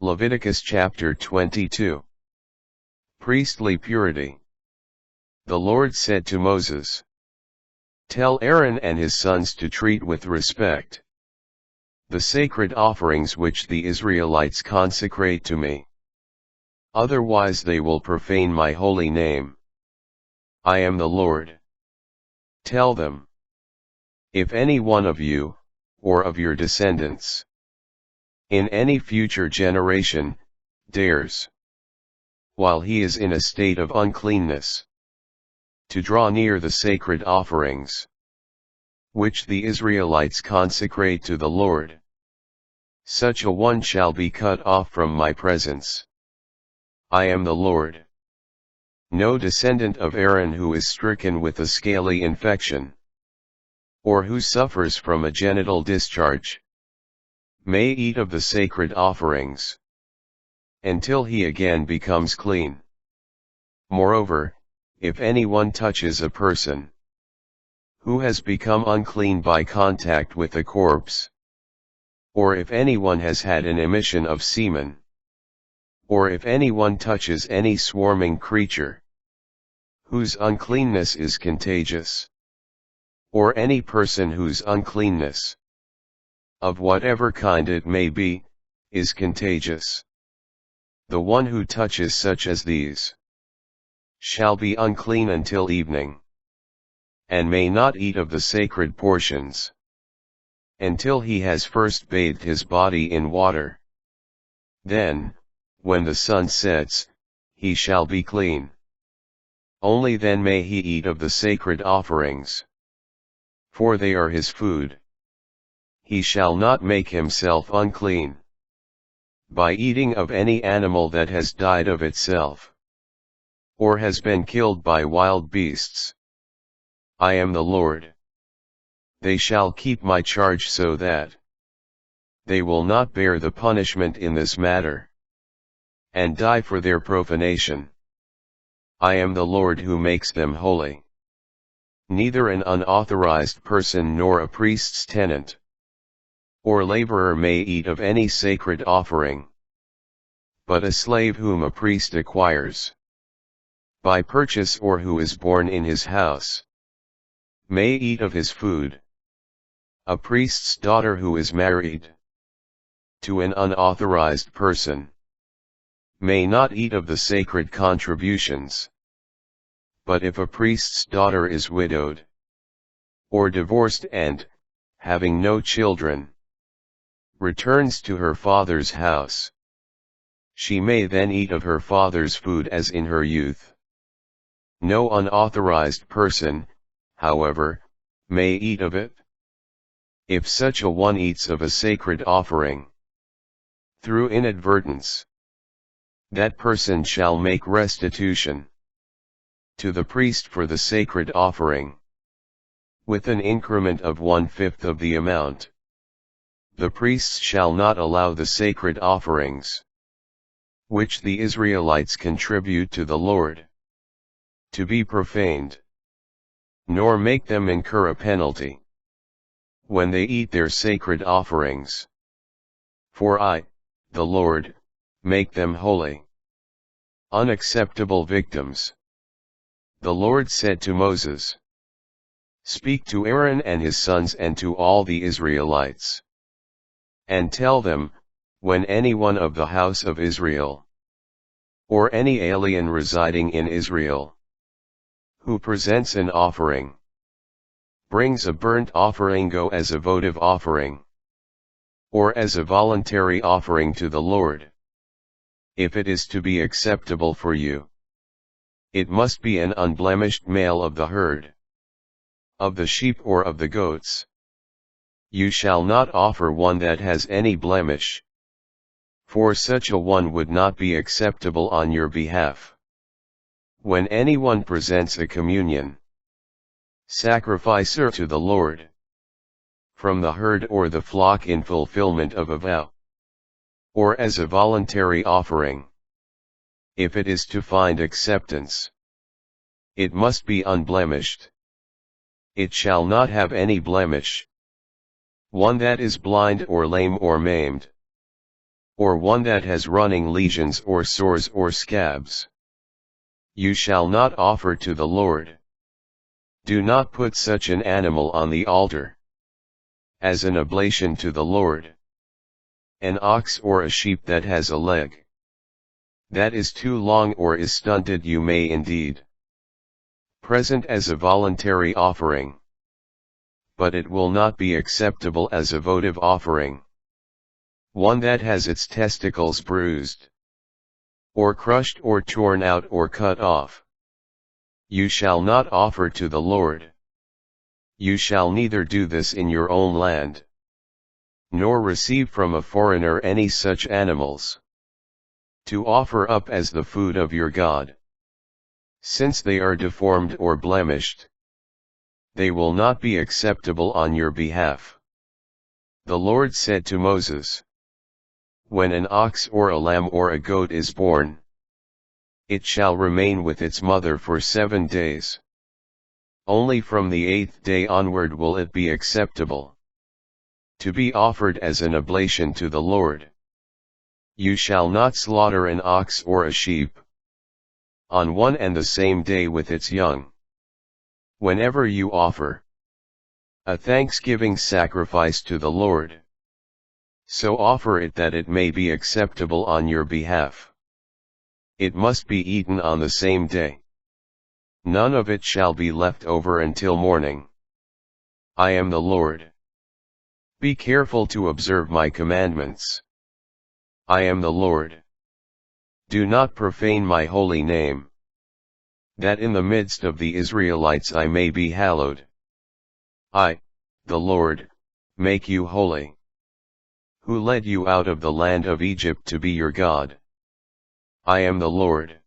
Leviticus chapter 22. Priestly purity. The Lord said to Moses, "Tell Aaron and his sons to treat with respect the sacred offerings which the Israelites consecrate to me. Otherwise they will profane my holy name. I am the Lord. Tell them, if any one of you, or of your descendants, in any future generation, dares, while he is in a state of uncleanness, to draw near the sacred offerings, which the Israelites consecrate to the Lord, such a one shall be cut off from my presence. I am the Lord. No descendant of Aaron who is stricken with a scaly infection, or who suffers from a genital discharge, may eat of the sacred offerings, until he again becomes clean. Moreover, if anyone touches a person who has become unclean by contact with a corpse, or if anyone has had an emission of semen, or if anyone touches any swarming creature, whose uncleanness is contagious, or any person whose uncleanness, of whatever kind it may be, is contagious, the one who touches such as these shall be unclean until evening, and may not eat of the sacred portions, until he has first bathed his body in water. Then, when the sun sets, he shall be clean. Only then may he eat of the sacred offerings, for they are his food. He shall not make himself unclean by eating of any animal that has died of itself, or has been killed by wild beasts. I am the Lord. They shall keep my charge so that they will not bear the punishment in this matter, and die for their profanation. I am the Lord who makes them holy. Neither an unauthorized person nor a priest's tenant or laborer may eat of any sacred offering, but a slave whom a priest acquires by purchase or who is born in his house may eat of his food. A priest's daughter who is married to an unauthorized person may not eat of the sacred contributions. But if a priest's daughter is widowed or divorced and, having no children, returns to her father's house, she may then eat of her father's food as in her youth. No unauthorized person, however, may eat of it. If such a one eats of a sacred offering through inadvertence, that person shall make restitution to the priest for the sacred offering, with an increment of 1/5 of the amount. The priests shall not allow the sacred offerings, which the Israelites contribute to the Lord, to be profaned, nor make them incur a penalty when they eat their sacred offerings. For I, the Lord, make them holy. Unacceptable victims. The Lord said to Moses, "Speak to Aaron and his sons and to all the Israelites, and tell them, when anyone of the house of Israel, or any alien residing in Israel, who presents an offering, brings a burnt offering as a votive offering, or as a voluntary offering to the Lord, if it is to be acceptable for you, it must be an unblemished male of the herd, of the sheep or of the goats. You shall not offer one that has any blemish, for such a one would not be acceptable on your behalf. When anyone presents a communion sacrifice to the Lord, from the herd or the flock in fulfillment of a vow, or as a voluntary offering, if it is to find acceptance, it must be unblemished. It shall not have any blemish. One that is blind or lame or maimed, or one that has running lesions or sores or scabs. You shall not offer to the Lord. Do not put such an animal on the altar as an oblation to the Lord. An ox or a sheep that has a leg that is too long or is stunted you may indeed present as a voluntary offering, but it will not be acceptable as a votive offering. One that has its testicles bruised, or crushed or torn out or cut off, you shall not offer to the Lord. You shall neither do this in your own land, nor receive from a foreigner any such animals, to offer up as the food of your God. Since they are deformed or blemished, they will not be acceptable on your behalf. The Lord said to Moses, when an ox or a lamb or a goat is born, it shall remain with its mother for 7 days. Only from the 8th day onward will it be acceptable to be offered as an oblation to the Lord. You shall not slaughter an ox or a sheep on one and the same day with its young. Whenever you offer a thanksgiving sacrifice to the Lord, so offer it that it may be acceptable on your behalf. It must be eaten on the same day. None of it shall be left over until morning. I am the Lord. Be careful to observe my commandments. I am the Lord. Do not profane my holy name, that in the midst of the Israelites I may be hallowed. I, the Lord, make you holy, who led you out of the land of Egypt to be your God. I am the Lord.